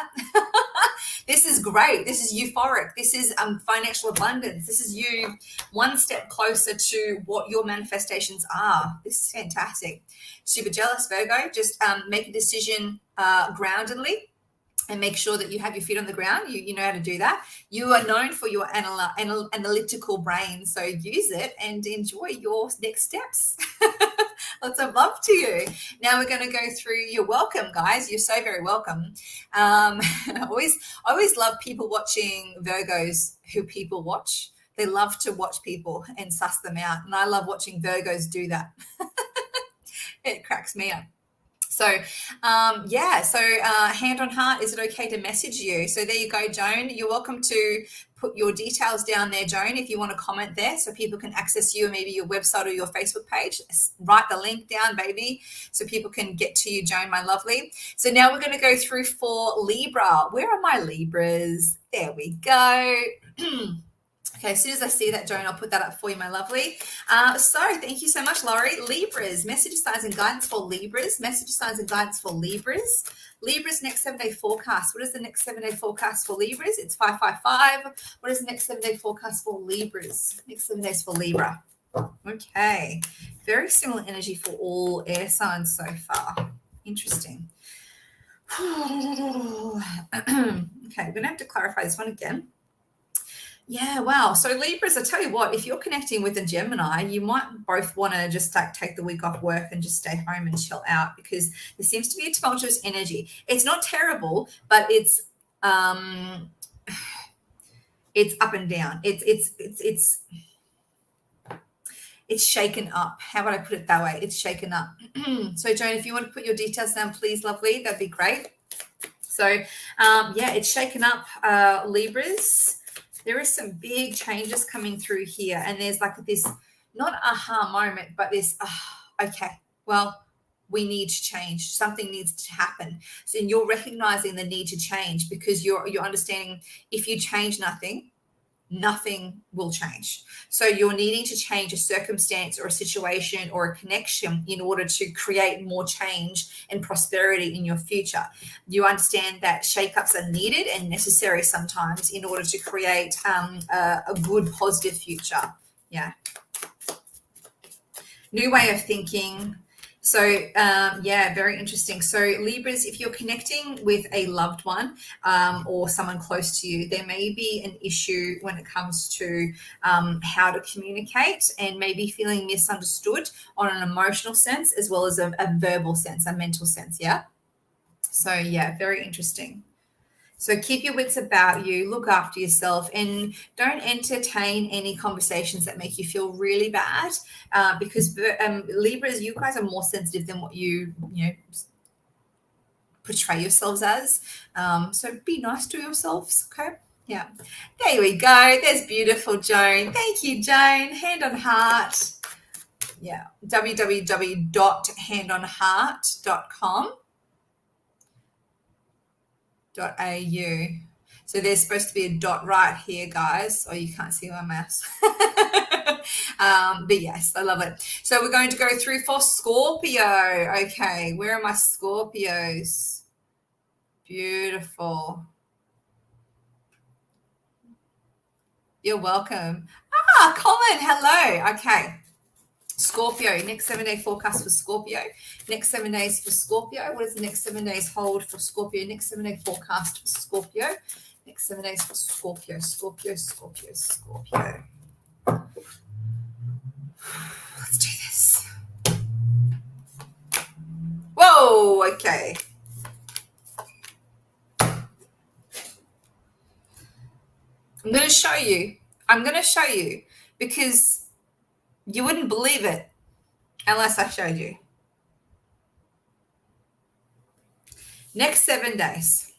A: This is great. This is euphoric. This is financial abundance. This is you one step closer to what your manifestations are. This is fantastic. Super jealous, Virgo. Just make a decision groundedly, and make sure that you have your feet on the ground. You know how to do that. You are known for your analytical brain, so use it and enjoy your next steps. Lots of love to you. Now we're going to go through. You're welcome, guys. You're so very welcome. I always love people watching Virgos who people watch. They love to watch people and suss them out, and I love watching Virgos do that. It cracks me up. So, hand on heart, is it okay to message you? So there you go, Joan. You're welcome to put your details down there, Joan, if you want to comment there so people can access you, maybe your website or your Facebook page. Write the link down, baby, so people can get to you, Joan, my lovely. So now we're going to go through for Libra. Where are my Libras? There we go. Okay, as soon as I see that, Joan, I'll put that up for you, my lovely. So thank you so much, Laurie. Libras, message, signs, and guidance for Libras. Message, signs, and guidance for Libras. Libras, next 7-day forecast. What is the next 7-day forecast for Libras? It's 555. What is the next 7-day forecast for Libras? Next 7 days for Libra. Okay, very similar energy for all air signs so far. Interesting. Okay, we're going to have to clarify this one again. Yeah, wow. So Libras, I tell you what, if you're connecting with a Gemini, you might both want to just like take the week off work and just stay home and chill out, because there seems to be a tumultuous energy. It's not terrible, but it's up and down. It's shaken up. How would I put it that way? It's shaken up. So Joan, if you want to put your details down, please, lovely, that'd be great. So it's shaken up, Libras. There is some big changes coming through here, and there's like this, not aha moment, but this, okay, well, we need to change. Something needs to happen. So you're recognizing the need to change, because you're understanding if you change nothing will change. So you're needing to change a circumstance or a situation or a connection in order to create more change and prosperity in your future. You understand that shakeups are needed and necessary sometimes in order to create a good, positive future. Yeah. New way of thinking. So, very interesting. So Libras, if you're connecting with a loved one or someone close to you, there may be an issue when it comes to how to communicate, and maybe feeling misunderstood on an emotional sense as well as a verbal sense, a mental sense. Yeah. So, yeah, very interesting. So keep your wits about you, look after yourself, and don't entertain any conversations that make you feel really bad, because Libras, you guys are more sensitive than what you portray yourselves as. So be nice to yourselves, okay? Yeah. There we go. There's beautiful Joan. Thank you, Joan. Hand on heart. Yeah. www.handonheart.com. .au. So there's supposed to be a dot right here, guys. Oh, you can't see my mouse. But yes, I love it. So we're going to go through for Scorpio. Okay, where are my Scorpios? Beautiful. You're welcome. Colin, hello. Okay. Scorpio, next 7-day forecast for Scorpio. Next 7 days for Scorpio. What does the next 7 days hold for Scorpio? Next 7-day forecast for Scorpio. Next 7 days for Scorpio. Scorpio. Let's do this. Whoa, okay. I'm going to show you because you wouldn't believe it unless I showed you. Next 7 days.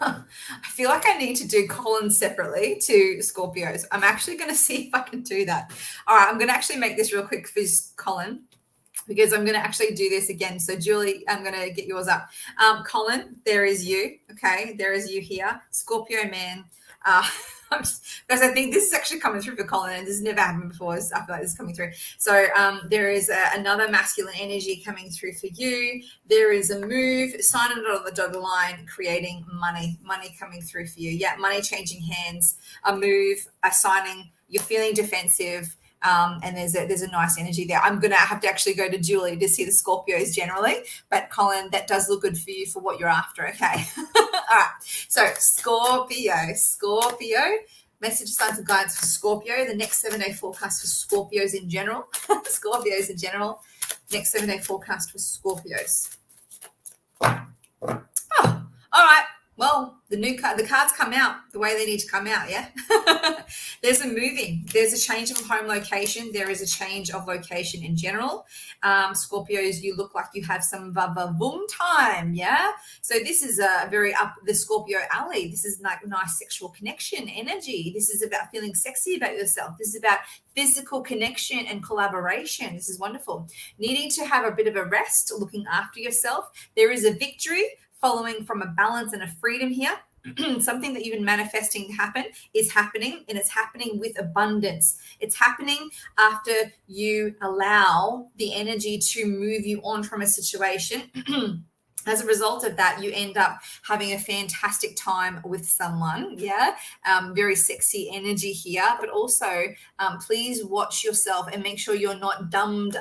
A: I feel like I need to do Colin separately to Scorpios. I'm actually going to see if I can do that. All right, I'm going to actually make this real quick for Colin. because I'm going to actually do this again. So Julie, I'm going to get yours up. Colin, there is you. Okay, there is you here. Scorpio man. Because I think this is actually coming through for Colin, and this has never happened before. So I feel like this is coming through. So there is another masculine energy coming through for you. There is a move, sign it on the dotted line, creating money coming through for you. Yeah, money changing hands, a move, a signing. You're feeling defensive. And there's a nice energy there. I'm going to have to actually go to Julie to see the Scorpios generally, but Colin, that does look good for you for what you're after. Okay. All right. So Scorpio, message signs and guides for Scorpio, the next 7-day forecast for Scorpios in general, Scorpios in general, next 7-day forecast for Scorpios. Oh, all right. Well, the cards come out the way they need to come out, yeah? There's a change of home location. There is a change of location in general. Scorpios, you look like you have some va-va-voom time, yeah? So this is a very up the Scorpio alley. This is like nice sexual connection energy. This is about feeling sexy about yourself. This is about physical connection and collaboration. This is wonderful. Needing to have a bit of a rest, looking after yourself. There is a victory following from a balance and a freedom here. Something that you've been manifesting to happen is happening, and it's happening with abundance. It's happening after you allow the energy to move you on from a situation. As a result of that, you end up having a fantastic time with someone. Yeah. Very sexy energy here, but also please watch yourself and make sure you're not dubbed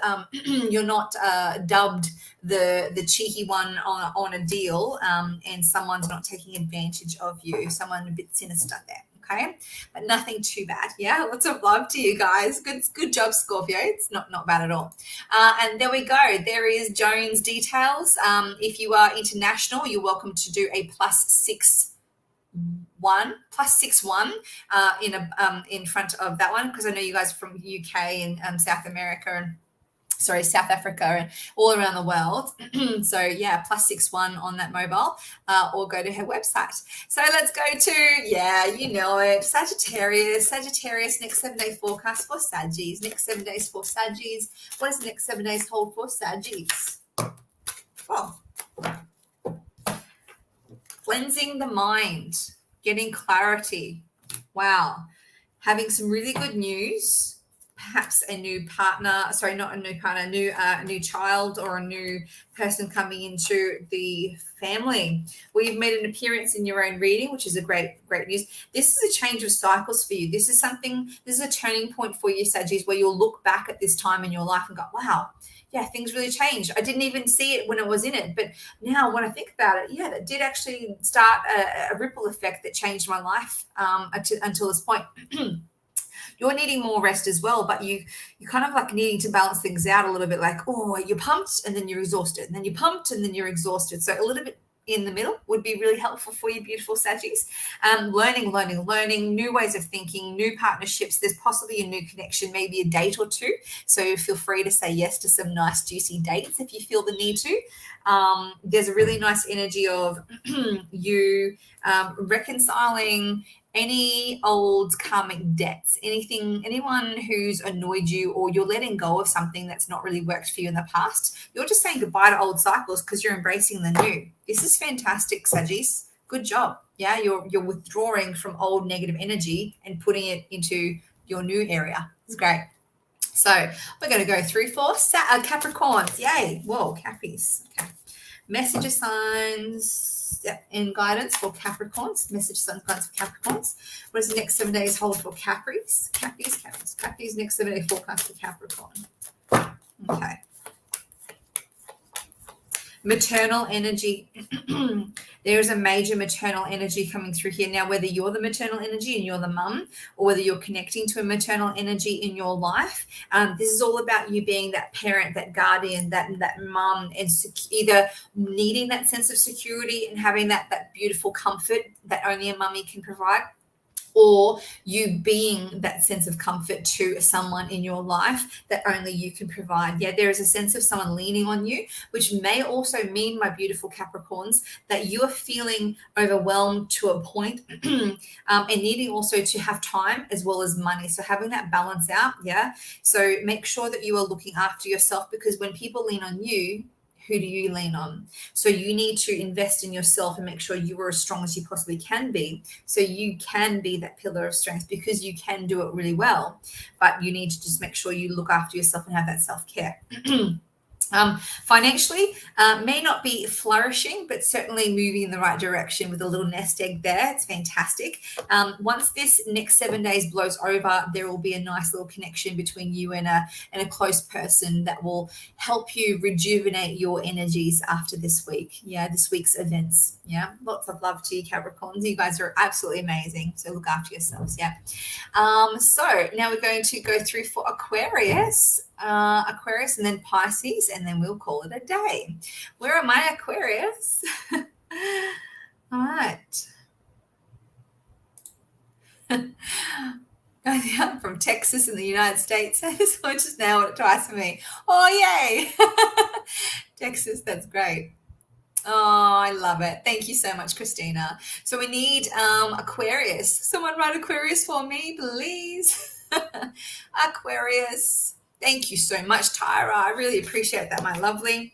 A: the cheeky one on a deal, and someone's not taking advantage of you. Someone a bit sinister there. Okay, but nothing too bad. Yeah, lots of love to you guys. Good job, Scorpio. It's not bad at all. And there we go. There is Jones details. If you are international, you're welcome to do a +6 1 in front of that one, because I know you guys are from UK and South Africa and all around the world. So yeah, +61 on that mobile, or go to her website. So let's go to, yeah, you know it, Sagittarius, next 7-day forecast for Saggies. Next 7 days for Saggies. What does the next 7 days hold for Saggies? Well, cleansing the mind, getting clarity. Wow. Having some really good news. Perhaps a new partner, new child or a new person coming into the family. Well, you've made an appearance in your own reading, which is a great news. This is a change of cycles for you. This is a turning point for you, Saggies, where you'll look back at this time in your life and go, wow, yeah, things really changed. I didn't even see it when I was in it, but now when I think about it, yeah, that did actually start a ripple effect that changed my life until this point. You're needing more rest as well, but you're kind of like needing to balance things out a little bit, like, oh, you're pumped and then you're exhausted, and then you're pumped and then you're exhausted. So a little bit in the middle would be really helpful for you, beautiful Saggies. Learning, new ways of thinking, new partnerships. There's possibly a new connection, maybe a date or two. So feel free to say yes to some nice, juicy dates if you feel the need to. There's a really nice energy of you reconciling any old karmic debts, anyone who's annoyed you, or you're letting go of something that's not really worked for you in the past. You're just saying goodbye to old cycles because you're embracing the new. This is fantastic, Saggies. Good job. Yeah, you're withdrawing from old negative energy and putting it into your new area. It's great. So we're going to go through for Capricorns. Yay. Whoa, Cappies. Okay. Message signs. And guidance for Capricorns. Message signs, guidance for Capricorns. What does the next 7 days hold for Cappies? Cappies, next 7 day forecast for Capricorn. Okay. Maternal energy. There is a major maternal energy coming through here. Now, whether you're the maternal energy and you're the mum, or whether you're connecting to a maternal energy in your life, this is all about you being that parent, that guardian, that mum, and either needing that sense of security and having that beautiful comfort that only a mummy can provide, or you being that sense of comfort to someone in your life that only you can provide. Yeah, there is a sense of someone leaning on you, which may also mean, my beautiful Capricorns, that you are feeling overwhelmed to a point, and needing also to have time as well as money. So having that balance out, yeah. So make sure that you are looking after yourself, because when people lean on you, who do you lean on? So you need to invest in yourself and make sure you are as strong as you possibly can be, so you can be that pillar of strength, because you can do it really well. But you need to just make sure you look after yourself and have that self-care. Financially, may not be flourishing, but certainly moving in the right direction with a little nest egg there. It's fantastic. Once this next 7 days blows over, there will be a nice little connection between you and a close person that will help you rejuvenate your energies after this week. Yeah, this week's events. Yeah, lots of love to you, Capricorns. You guys are absolutely amazing. So look after yourselves. Yeah. So now we're going to go through for Aquarius. Aquarius, and then Pisces, and then we'll call it a day. Where am I, Aquarius? All right. I'm from Texas in the United States. I just now it twice for me. Oh, yay. Texas, that's great. Oh, I love it. Thank you so much, Christina. So we need Aquarius. Someone write Aquarius for me, please. Aquarius. Thank you so much, Tyra. I really appreciate that, my lovely.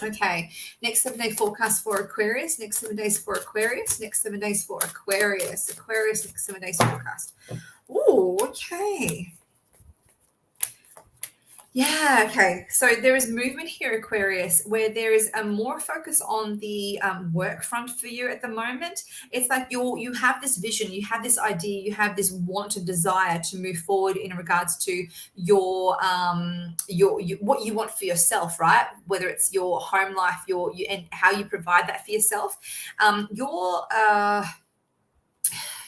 A: Okay, next 7 day forecast for Aquarius. Next 7 days for Aquarius. Next 7 days for Aquarius. Aquarius, next 7 days forecast. Oh, okay. Yeah, okay. So there is movement here, Aquarius, where there is a more focus on the work front for you at the moment. It's like you have this vision, you have this idea, you have this want and desire to move forward in regards to your what you want for yourself, right? Whether it's your home life, and how you provide that for yourself.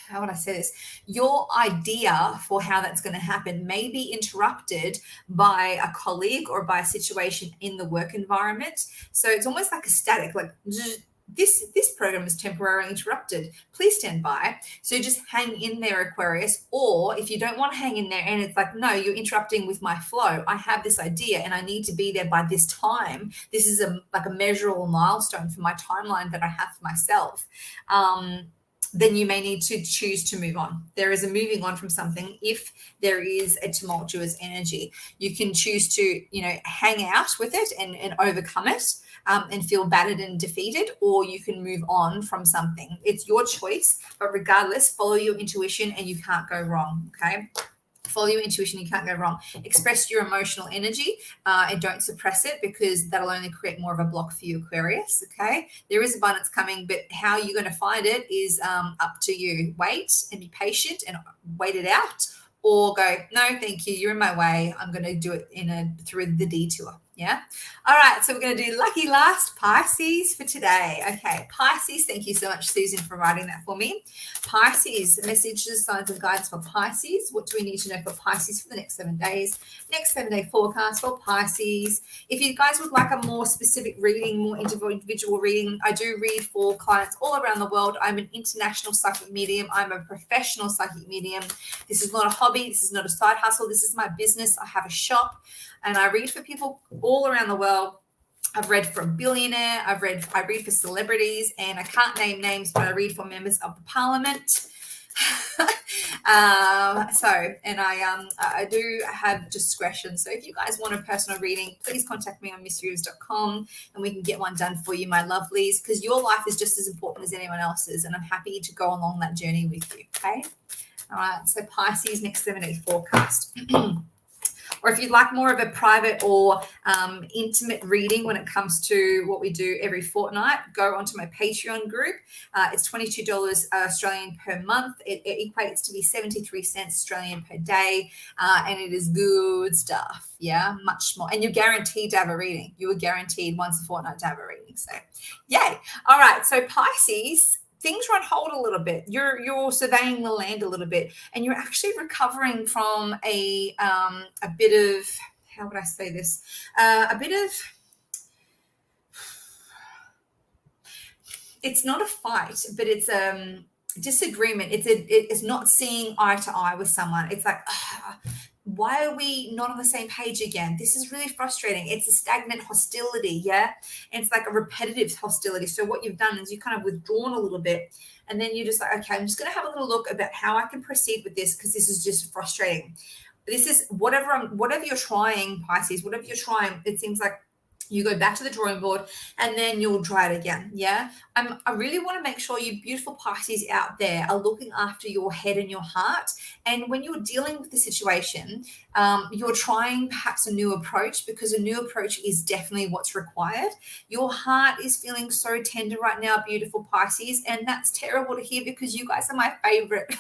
A: How would I say this? Your idea for how that's going to happen may be interrupted by a colleague or by a situation in the work environment. So it's almost like a static, like this program is temporarily interrupted. Please stand by. So just hang in there, Aquarius. Or if you don't want to hang in there and it's like, no, you're interrupting with my flow. I have this idea and I need to be there by this time. This is like a measurable milestone for my timeline that I have for myself. Then you may need to choose to move on. There is a moving on from something if there is a tumultuous energy. You can choose to, hang out with it and overcome it, and feel battered and defeated, or you can move on from something. It's your choice, but regardless, follow your intuition and you can't go wrong, okay? Follow your intuition, you can't go wrong. Express your emotional energy and don't suppress it, because that'll only create more of a block for you, Aquarius, okay? There is abundance coming, but how you're going to find it is up to you. Wait and be patient and wait it out, or go, no, thank you, you're in my way. I'm going to do it through the detour. Yeah. All right. So we're going to do lucky last, Pisces, for today. Okay. Pisces. Thank you so much, Susan, for writing that for me. Pisces, messages, signs, and guidance for Pisces. What do we need to know for Pisces for the next 7 days? Next 7 day forecast for Pisces. If you guys would like a more specific reading, more individual reading, I do read for clients all around the world. I'm an international psychic medium. I'm a professional psychic medium. This is not a hobby. This is not a side hustle. This is my business. I have a shop and I read for people all around the world. I've read for a billionaire. I read for celebrities, and I can't name names, but I read for members of the parliament. I do have discretion. So if you guys want a personal reading, please contact me on missyrivers.com and we can get one done for you, my lovelies, because your life is just as important as anyone else's, and I'm happy to go along that journey with you. Okay. All right. So Pisces, next 7 day forecast. Or if you'd like more of a private or intimate reading when it comes to what we do every fortnight, go onto my Patreon group. It's $22 Australian per month. It equates to be 73 cents Australian per day, and it is good stuff. Yeah, much more. And you're guaranteed to have a reading. You are guaranteed once a fortnight to have a reading. So, yay. All right. So Pisces, things are on hold a little bit. You're surveying the land a little bit, and you're actually recovering from a bit of, how would I say this? A bit of, it's not a fight, but it's disagreement. It's not seeing eye to eye with someone. It's like, why are we not on the same page again? This is really frustrating. It's a stagnant hostility, yeah? And it's like a repetitive hostility. So what you've done is you kind of withdrawn a little bit, and then you're just like, okay, I'm just going to have a little look about how I can proceed with this, because this is just frustrating. This is whatever you're trying, Pisces, whatever you're trying, it seems like you go back to the drawing board and then you'll try it again. Yeah. I really want to make sure you beautiful Pisces out there are looking after your head and your heart. And when you're dealing with the situation, you're trying perhaps a new approach, because a new approach is definitely what's required. Your heart is feeling so tender right now, beautiful Pisces. And that's terrible to hear, because you guys are my favorite.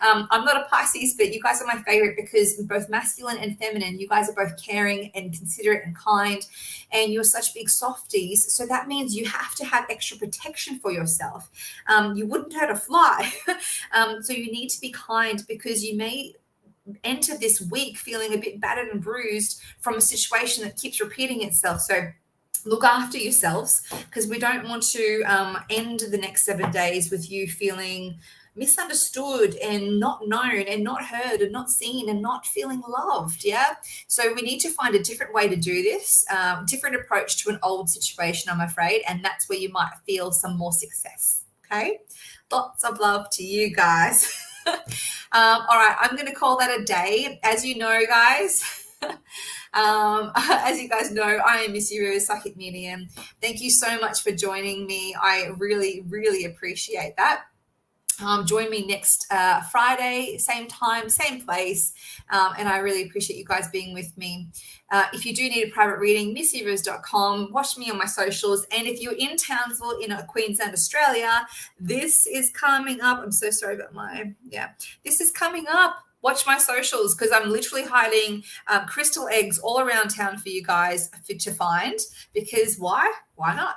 A: I'm not a Pisces, but you guys are my favorite, because both masculine and feminine, you guys are both caring and considerate and kind, and you're such big softies. So that means you have to have extra protection for yourself. You wouldn't hurt a fly. So you need to be kind, because you may enter this week feeling a bit battered and bruised from a situation that keeps repeating itself. So look after yourselves, because we don't want to end the next 7 days with you feeling misunderstood and not known and not heard and not seen and not feeling loved. Yeah. So we need to find a different way to do this, different approach to an old situation, I'm afraid. And that's where you might feel some more success. Okay. Lots of love to you guys. All right. I'm going to call that a day. As you know, guys, as you guys know, I am Missy Rivers, Psychic Medium. Thank you so much for joining me. I really, really appreciate that. Join me next Friday, same time, same place. And I really appreciate you guys being with me. If you do need a private reading, missyrivers.com. Watch me on my socials. And if you're in Townsville, in Queensland, Australia, this is coming up. I'm so sorry about this is coming up. Watch my socials, because I'm literally hiding crystal eggs all around town for you guys to find. Because why? Why not?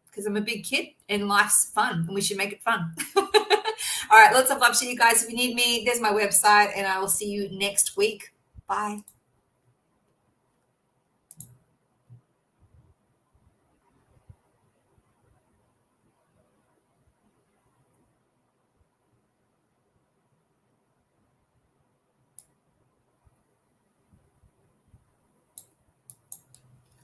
A: Because I'm a big kid and life's fun, and we should make it fun. All right, lots of love to you guys. If you need me, there's my website, and I will see you next week. Bye.